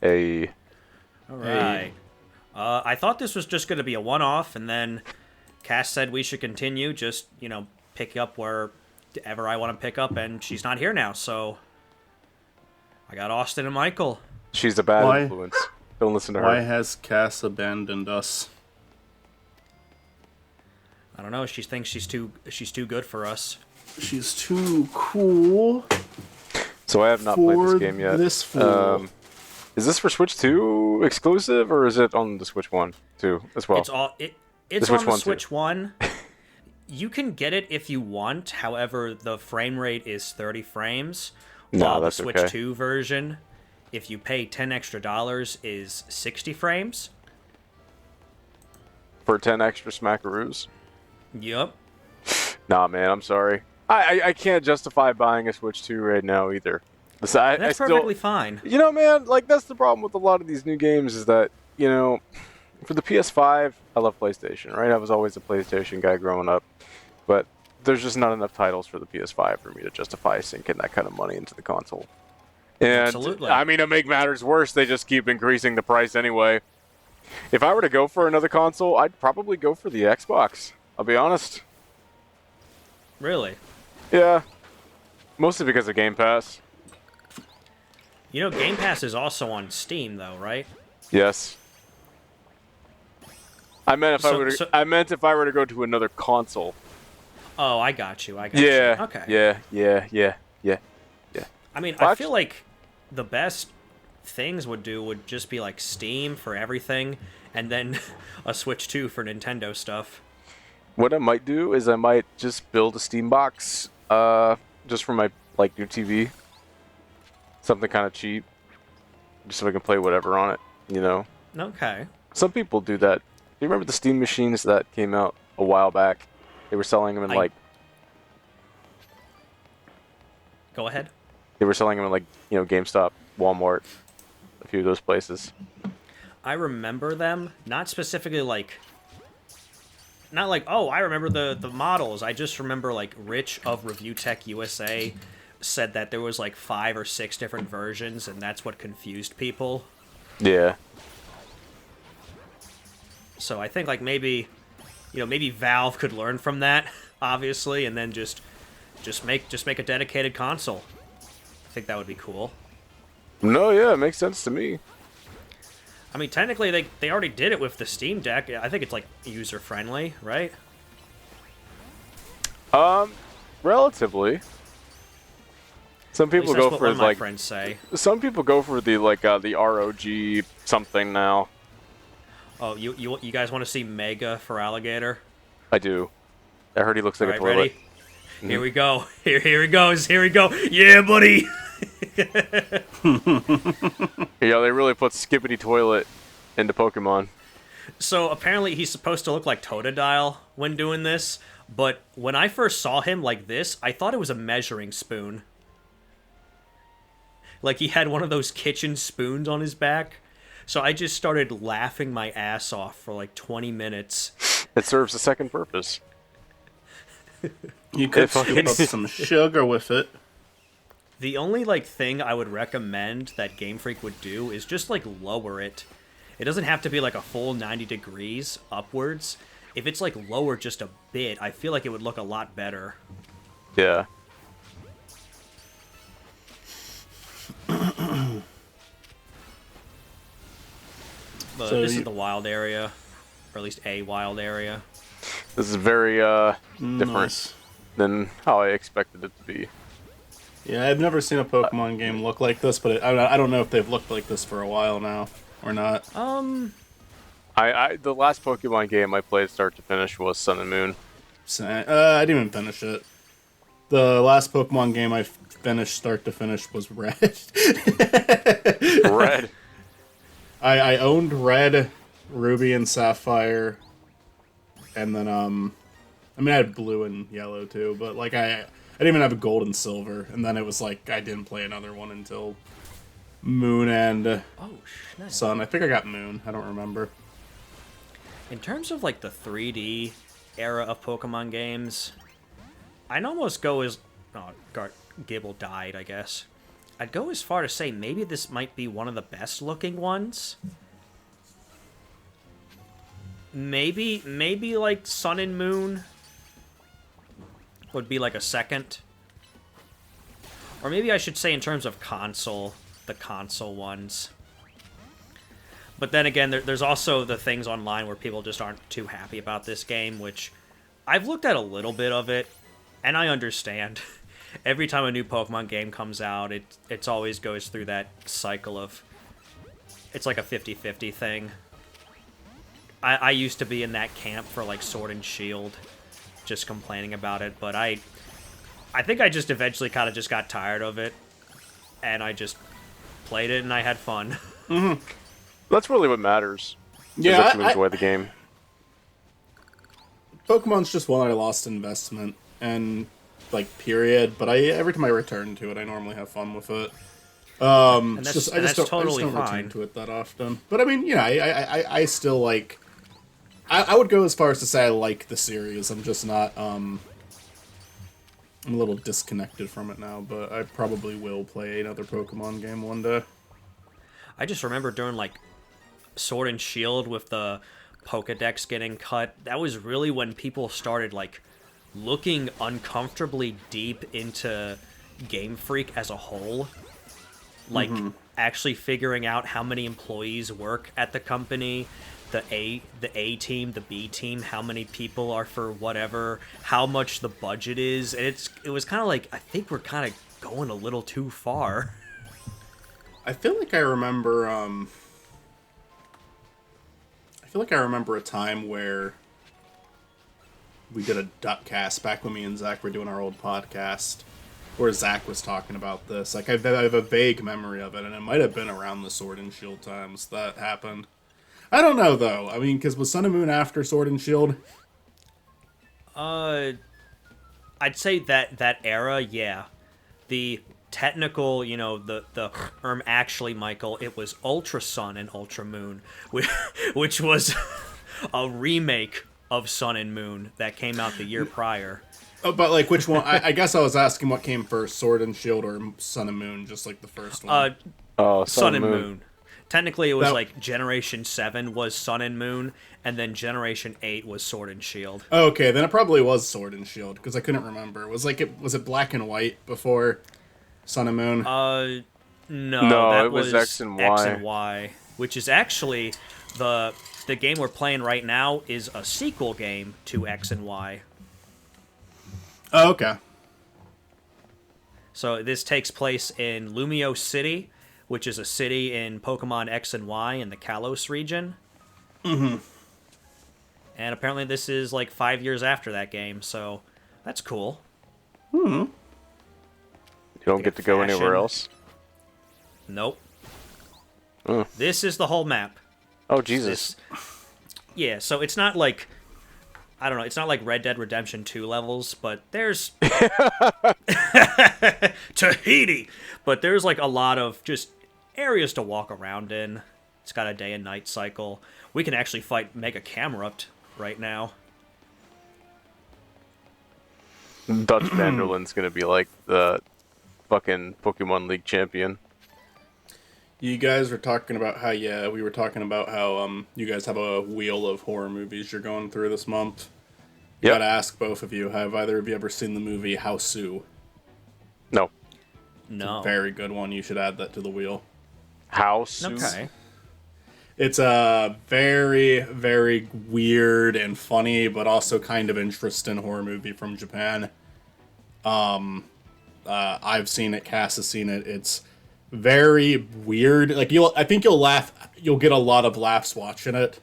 A All Hey, right. I thought this was just going to be a one-off, and then Cass said we should continue. Just pick up wherever I want to pick up, and she's not here now, so I got Austin and Michael. she's a bad why influence. Don't listen to why her. has Cass abandoned us? I don't know. She thinks she's too good for us. She's too cool So I have not played this for game yet. this fool. Is this for Switch 2 exclusive, or is it on the Switch 1 too as well? It's Switch on the 1 too. Switch One. You can get it if you want. However, the frame rate is 30 frames. No, While that's the Switch okay. 2 version, if you pay $10 extra, is 60 frames. For 10 extra smackaroos? Yup. Nah, man, I'm sorry. I can't justify buying a Switch 2 right now either. I That's still, perfectly fine. man, like that's the problem with a lot of these new games is that for the PS5, I love PlayStation, right? I was always a PlayStation guy growing up, but there's just not enough titles for the PS5 for me to justify sinking that kind of money into the console. And Absolutely. I mean, to make matters worse, they just keep increasing the price anyway. If I were to go for another console, I'd probably go for the Xbox. I'll be honest. Really. Yeah, mostly because of Game Pass. Game Pass is also on Steam, though, right? Yes. I meant if I meant if I were to go to another console. Oh, I got you. Yeah. Okay. Yeah. I mean, Well, I feel like the best things would just be like Steam for everything, and then a Switch 2 for Nintendo stuff. What I might do is I might just build a Steam box, just for my new TV. Something kind of cheap, just so I can play whatever on it. Okay. Some people do that. Do you remember the Steam machines that came out a while back? They were selling them in Go ahead. they were selling them in GameStop, Walmart, a few of those places. I remember them, not specifically not like, oh, I remember the models. I just remember Rich of Review Tech USA said that there was 5 or 6 different versions, and that's what confused people. Yeah. So I think maybe Valve could learn from that, obviously, and then just make a dedicated console. I think that would be cool. No, yeah, it makes sense to me. I mean, technically, they already did it with the Steam Deck. I think it's user-friendly, right? Relatively. Some people At least go that's what for one of my friends say. Some people go for the the ROG something now. Oh, you guys want to see Mega for Alligator? I do. I heard he looks like All a right, toilet. ready? Here we go. Here he goes. Here we go. Yeah, buddy. Yeah, they really put Skippity Toilet into Pokemon. So apparently he's supposed to look like Totodile when doing this, but when I first saw him like this, I thought it was a measuring spoon. Like he had one of those kitchen spoons on his back. So I just started laughing my ass off for 20 minutes. It serves a second purpose. You could If scoop up some sugar with it. The only thing I would recommend that Game Freak would do is just lower it. It doesn't have to be a full 90 degrees upwards. If it's lower just a bit, I feel like it would look a lot better. Yeah. But So this is you- the wild area, or at least a wild area. This is very different Nice. than how I expected it to be. Yeah, I've never seen a Pokemon game look like this, but I don't know if they've looked like this for a while now or not. The last Pokemon game I played start to finish was Sun and Moon. I didn't even finish it. The last Pokemon game I finished start to finish was Red. Red. I owned Red, Ruby, and Sapphire, and then I had Blue and Yellow too, but I didn't even have Gold and Silver, and then it was I didn't play another one until Moon and Oh, nice. Sun. I think I got Moon. I don't remember. In terms of the 3D era of Pokemon games, I'd almost go as Gibble died, I guess. I'd go as far to say maybe this might be one of the best looking ones. Maybe like Sun and Moon would be like a second. Or maybe I should say in terms of console, the console ones. But then again, there's also the things online where people just aren't too happy about this game, which I've looked at a little bit of it, and I understand. Every time a new Pokemon game comes out, it's always goes through that cycle of... It's like a 50-50 thing. I used to be in that camp for, like, Sword and Shield, just complaining about it, but I think I just eventually kind of just got tired of it, and I just played it, and I had fun. Mm-hmm. That's really what matters. Yeah, that you enjoy the game. Pokemon's just one I lost investment, and, like, period, but every time I return to it, I normally have fun with it. And I that's just don't totally return fine. to it that often. But I mean, you know, I still like... I would go as far as to say I like the series. I'm just not, I'm a little disconnected from it now, but I probably will play another Pokemon game one day. I just remember during, like, Sword and Shield with the Pokedex getting cut, that was really when people started, like, looking uncomfortably deep into Game Freak as a whole. Like, actually figuring out how many employees work at the company, the A team, the B team, how many people are for whatever, how much the budget is. And it was kind of like, I think we're kind of going a little too far. I feel like I remember, a time where we did a Duckcast back when me and Zach were doing our old podcast, where Zach was talking about this. Like, I have a vague memory of it, and it might have been around the Sword and Shield times that happened. I don't know, though. I mean, because was Sun and Moon after Sword and Shield? I'd say that era, yeah. The technical, you know, actually, Michael, it was Ultra Sun and Ultra Moon, which was a remake of Sun and Moon that came out the year prior. Oh, but, like, which one? I guess I was asking what came first, Sword and Shield or Sun and Moon, just like the first one. Sun and Moon. Technically, it was like Generation 7 was Sun and Moon, and then Generation 8 was Sword and Shield. Okay, then it probably was Sword and Shield, because I couldn't remember. Was it black and white before Sun and Moon? No, that it was X and Y. X and Y, which is actually the game we're playing right now is a sequel game to X and Y. Oh, okay. So this takes place in Lumio City, which is a city in Pokemon X and Y in the Kalos region. Mm-hmm. And apparently this is like 5 years after that game, so that's cool. You don't get to go anywhere else? Nope. This is the whole map. Oh, Jesus. Yeah, so it's not like... I don't know, it's not like Red Dead Redemption 2 levels, but there's... Tahiti! But there's like a lot of just areas to walk around in. It's got a day and night cycle. We can actually fight Mega Camerupt right now. Dutch Vanderland's gonna be like the fucking Pokemon League champion. You guys were talking about how, we were talking about how, you guys have a wheel of horror movies you're going through this month. Yep. Gotta ask both of you, have either of you ever seen the movie Hausu? No. No. Very good one, you should add that to the wheel. House. Okay. It's a very, very weird and funny, but also kind of interesting horror movie from Japan. I've seen it, Cass has seen it, it's very weird. Like, I think you'll laugh. You'll get a lot of laughs watching it,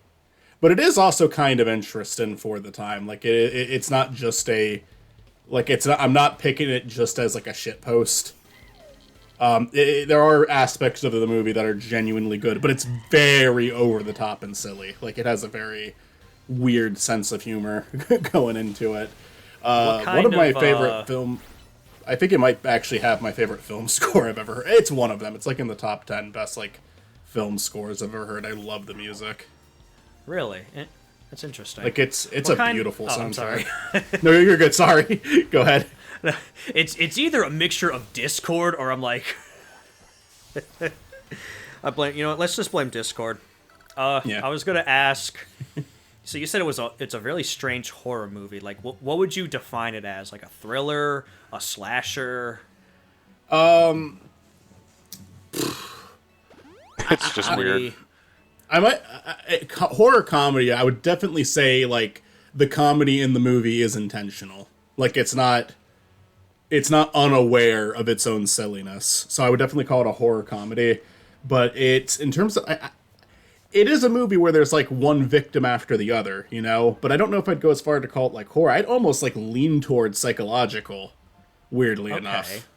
but it is also kind of interesting for the time. Like, it's not just I'm not picking it just as like a shit post. There are aspects of the movie that are genuinely good, but it's very over the top and silly. Like, it has a very weird sense of humor going into it. One of my favorite film. I think it might actually have my favorite film score I've ever heard. It's one of them. It's like in the top 10 best like film scores I've ever heard. I love the music. Really? That's interesting. Like it's a beautiful soundtrack. I'm sorry. No, you're good. Sorry. Go ahead. It's either a mixture of Discord or I'm like I blame. You know what? Let's just blame Discord. Yeah. I was gonna ask. So you said it's a really strange horror movie. Like, what would you define it as? Like a thriller, a slasher? It's just weird. I might horror comedy. I would definitely say like the comedy in the movie is intentional. Like it's not unaware of its own silliness. So I would definitely call it a horror comedy. But it's in terms of it is a movie where there's like one victim after the other, you know. But I don't know if I'd go as far to call it like horror. I'd almost like lean towards psychological. Weirdly enough.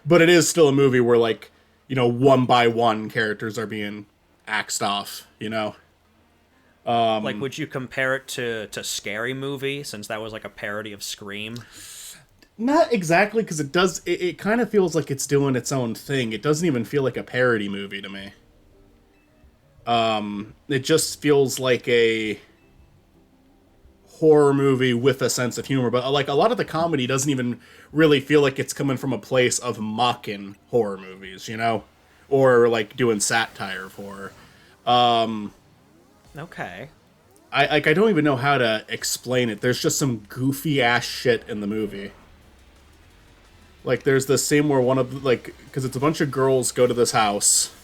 But it is still a movie where, like, you know, one by one characters are being axed off, you know? Like, would you compare it to Scary Movie, since that was like a parody of Scream? Not exactly, because it kind of feels like it's doing its own thing. It doesn't even feel like a parody movie to me. It just feels like a horror movie with a sense of humor, but like a lot of the comedy doesn't even really feel like it's coming from a place of mocking horror movies, you know, or like doing satire of horror. Okay. I don't even know how to explain it. There's just some goofy ass shit in the movie. Like there's this scene where one of like, because it's a bunch of girls go to this house,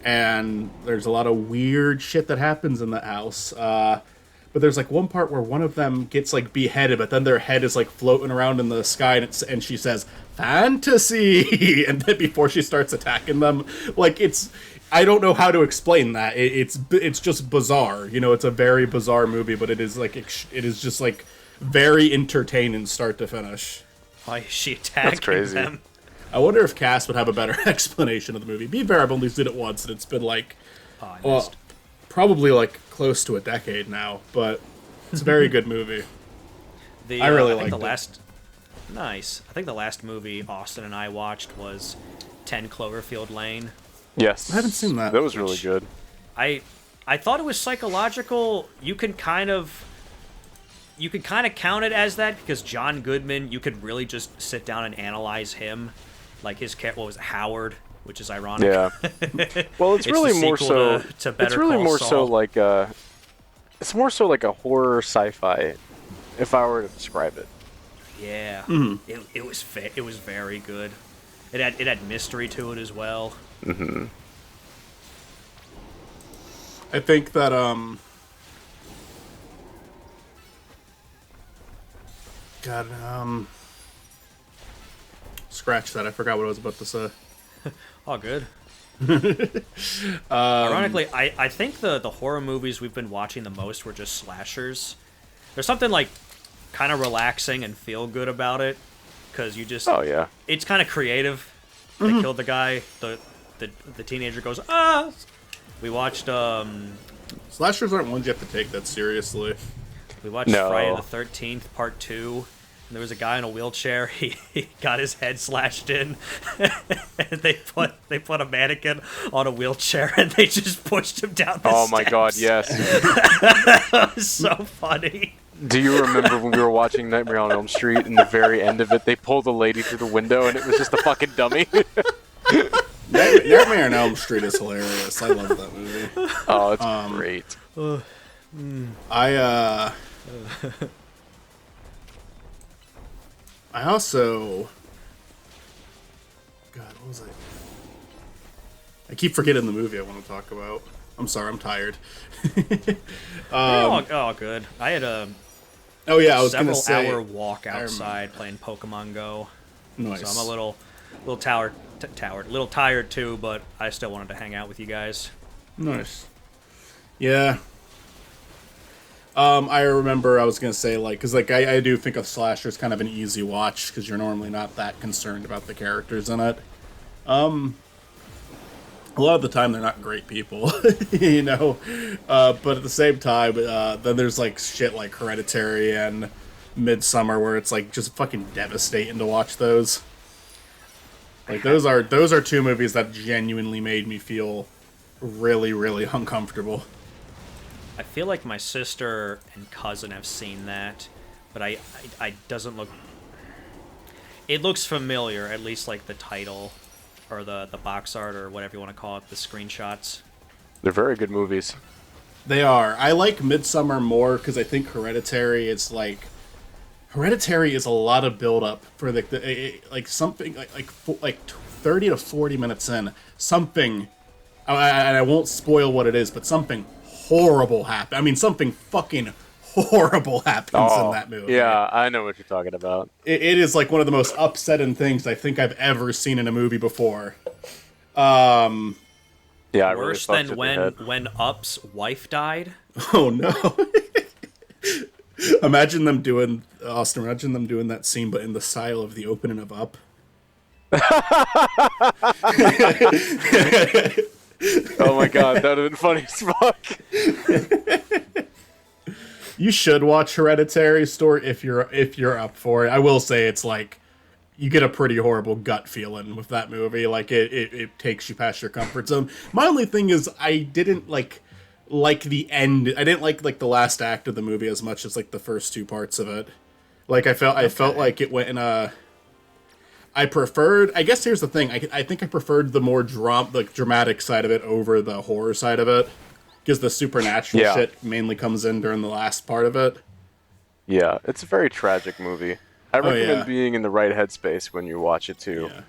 and there's a lot of weird shit that happens in the house. But there's like one part where one of them gets like beheaded, but then their head is like floating around in the sky, and she says fantasy, and then before she starts attacking them, like I don't know how to explain that. It's just bizarre, you know. It's a very bizarre movie, but it is just like very entertaining start to finish. Why is she attacking That's crazy. them? I wonder if Cass would have a better explanation of the movie. Be fair, I've only seen it once, and it's been like, probably like close to a decade now, but it's a very good movie. I really liked it. Nice. I think the last movie Austin and I watched was 10 Cloverfield Lane. Yes. I haven't seen that. That was really good. I thought it was psychological. You can kind of count it as that, because John Goodman, you could really just sit down and analyze him, like his character. What was it, Howard? Which is ironic. Yeah. Well, it's really more so. To Better It's really Call more Saul. so like it's more so like a horror sci-fi, if I were to describe it. Yeah. It was it was very good. It had mystery to it as well. Mm-hmm. I think that scratch that. I forgot what I was about to say. Oh, good. Ironically, I think the horror movies we've been watching the most were just slashers. There's something like kind of relaxing and feel good about it, because you just it's kind of creative. They killed the guy. The teenager goes ah. We watched Slashers aren't ones you have to take that seriously. We watched Friday the 13th Part 2. And there was a guy in a wheelchair. He got his head slashed in, and they put a mannequin on a wheelchair, and they just pushed him down the steps. My god, yes. That was so funny. Do you remember when we were watching Nightmare on Elm Street, and the very end of it, they pulled the lady through the window, and it was just a fucking dummy? Nightmare on Elm Street is hilarious. I love that movie. Oh, it's great. I also... God, what was I keep forgetting the movie I want to talk about. I'm sorry, I'm tired. Oh, good. I had a I was gonna say, several-hour walk outside playing Pokemon Go. Nice. So I'm a little tired too, but I still wanted to hang out with you guys. Nice. Yeah. I remember I was going to say, like, because, like, I do think a slasher is kind of an easy watch, because you're normally not that concerned about the characters in it. A lot of the time, they're not great people, you know? But at the same time, then there's, like, shit like Hereditary and Midsummer, where it's, like, just fucking devastating to watch those. Like, those are two movies that genuinely made me feel really, really uncomfortable. I feel like my sister and cousin have seen that, but I doesn't look. It looks familiar, at least like the title. or the box art, or whatever you want to call it, the screenshots. They're very good movies. They are. I like Midsummer more because I think Hereditary is a lot of build up for like something like 30 to 40 minutes in something. I won't spoil what it is, but something horrible happened. I mean, something fucking horrible happens in that movie. Yeah, I know what you're talking about. It is like one of the most upsetting things I think I've ever seen in a movie before. Yeah, Worse really than when when Up's wife died. Oh no. Imagine them doing that scene, but in the style of the opening of Up. Oh my god, that would have been funny as fuck. You should watch Hereditary story if you're up for it. I will say it's like you get a pretty horrible gut feeling with that movie. Like it takes you past your comfort zone. My only thing is I didn't like the end. I didn't like the last act of the movie as much as like the first two parts of it. Like I felt like it went in a. I preferred. I guess here's the thing. I think I preferred the more dramatic side of it over the horror side of it, because the supernatural shit mainly comes in during the last part of it. Yeah, it's a very tragic movie. I recommend being in the right headspace when you watch it too. Yeah.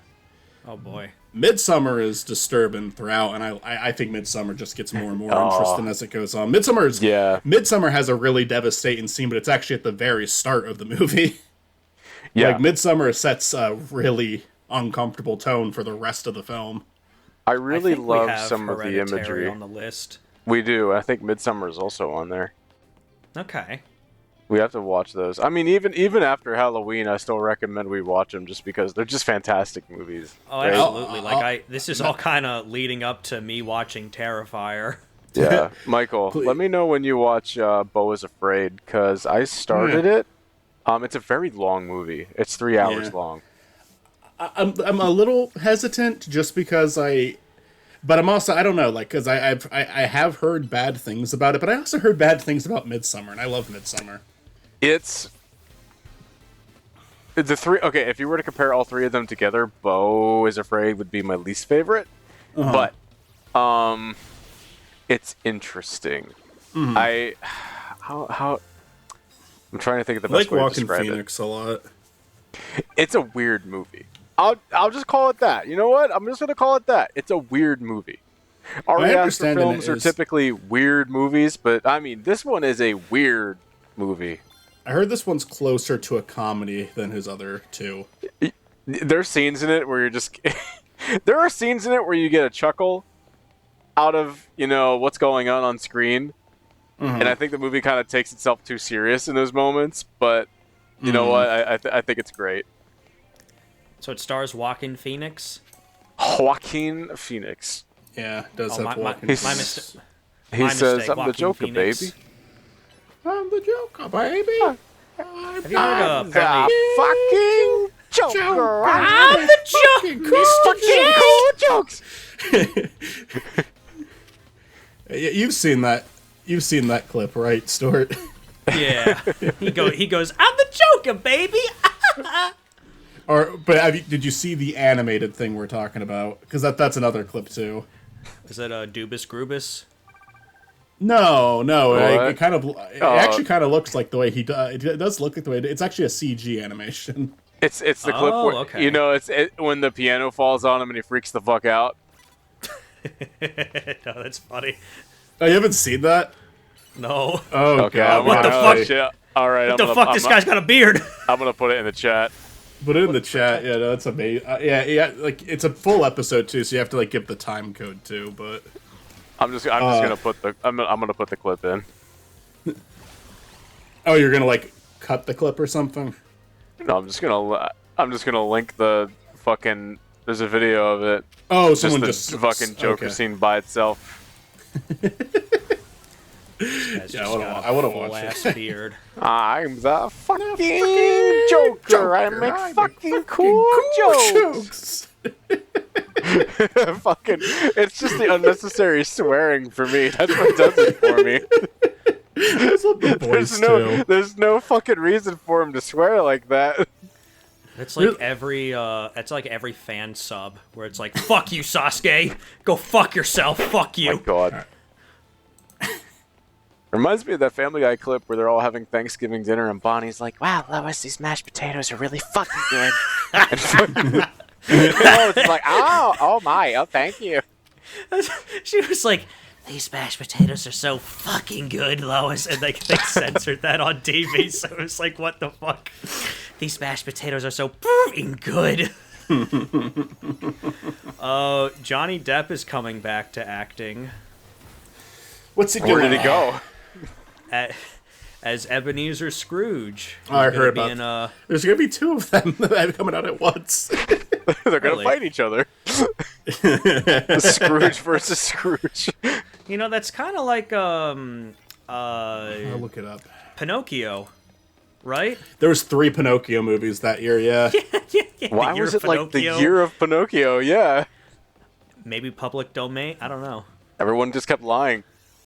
Oh boy. Midsummer is disturbing throughout, and I think Midsummer just gets more and more interesting as it goes on. Midsummer has a really devastating scene, but it's actually at the very start of the movie. Yeah. Like Midsummer sets a really uncomfortable tone for the rest of the film. I really love we have some of the Hereditary imagery. on the list. We do. I think Midsummer is also on there. Okay. We have to watch those. I mean, even after Halloween, I still recommend we watch them just because they're just fantastic movies. Oh, right? absolutely. This is all kind of leading up to me watching Terrifier. Yeah. Michael, let me know when you watch Beau is Afraid, because I started it. It's a very long movie. It's 3 hours long. I'm a little hesitant just because but I'm also, I don't know, like, because I have heard bad things about it, but I also heard bad things about Midsummer, and I love Midsummer. It's the three. Okay, if you were to compare all three of them together, Beau is Afraid would be my least favorite. But it's interesting. How I'm trying to think of the best way to describe Phoenix a lot. It's a weird movie. I'll just call it that. You know what? I'm just gonna call it that. It's a weird movie. Ari Aster films are typically weird movies, but I mean, this one is a weird movie. I heard this one's closer to a comedy than his other two. There's scenes in it where you're just there are scenes in it where you get a chuckle out of, what's going on screen. And I think the movie kind of takes itself too serious in those moments, but you know what? I think it's great. So it stars Joaquin Phoenix? Joaquin Phoenix. Yeah, does have Joaquin Phoenix. He says, I'm the Joker, baby. I'm the Joker, baby. Have you heard of the fucking Joker? I'm the Joker! Mr. Cool Jokes! You've seen that clip, right, Stuart? Yeah. He goes, I'm the Joker, baby! Did you see the animated thing we're talking about? Because that's another clip too. Is that Dubus Grubus? No. It actually kind of looks like the way he does. It does look like the way it's actually a CG animation. It's the clip where it's when the piano falls on him and he freaks the fuck out. No, that's funny. Oh, you haven't seen that? No. Oh, okay. God. What the fuck? All right. What the fuck? This guy's got a beard. I'm gonna put it in the chat. Put it in the chat. Yeah, no, that's amazing. Yeah. Like it's a full episode too, so you have to like give the time code too. But I'm just gonna put I'm gonna put the clip in. Oh, you're gonna like cut the clip or something? No, I'm just gonna link the fucking. There's a video of it. Oh, someone just fucking Joker scene by itself. Yeah, I would have watched it. Beard. I'm the fucking Joker. I make fucking cool jokes. Fucking, it's just the unnecessary swearing for me. That's what does it for me. That's what the voice There's no fucking reason for him to swear like that. It's like every fan sub where it's like, "Fuck you, Sasuke. Go fuck yourself. Fuck My you." God. Reminds me of that Family Guy clip where they're all having Thanksgiving dinner and Bonnie's like, "Wow, Lois, these mashed potatoes are really fucking good." And Lois is like, "Oh my, oh thank you." She was like, "These mashed potatoes are so fucking good, Lois," and like they censored that on TV, so it was like, "What the fuck? These mashed potatoes are so fucking good." Johnny Depp is coming back to acting. What's he doing? Where did he go? As Ebenezer Scrooge. Oh, I He's gonna heard be about. There's gonna be two of them coming out at once. They're gonna Really? fight each other. The Scrooge versus Scrooge. You know, that's kind of like I'll look it up. Pinocchio, right? There was 3 Pinocchio movies that year. Yeah. Why The Year was of it like the Pinocchio. year of Pinocchio? Yeah. Maybe public domain. I don't know. Everyone just kept lying.